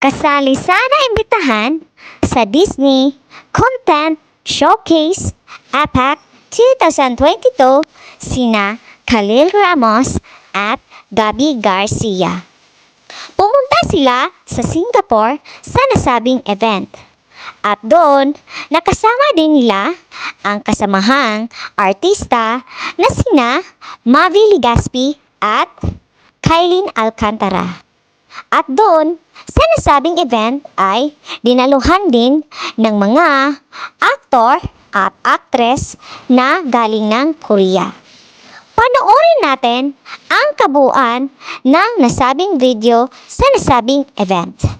Kasali sa naimbitahan sa Disney Content Showcase APAC 2022 sina Khalil Ramos at Gabby Garcia. Pumunta sila sa Singapore sa nasabing event. At doon, nakasama din nila ang kasamahang artista na sina Mavi Legaspi at Kylene Alcantara. At doon, sa nasabing event ay dinaluhan din ng mga aktor at aktres na galing ng Korea. Panoorin natin ang kabuuan ng nasabing video sa nasabing event.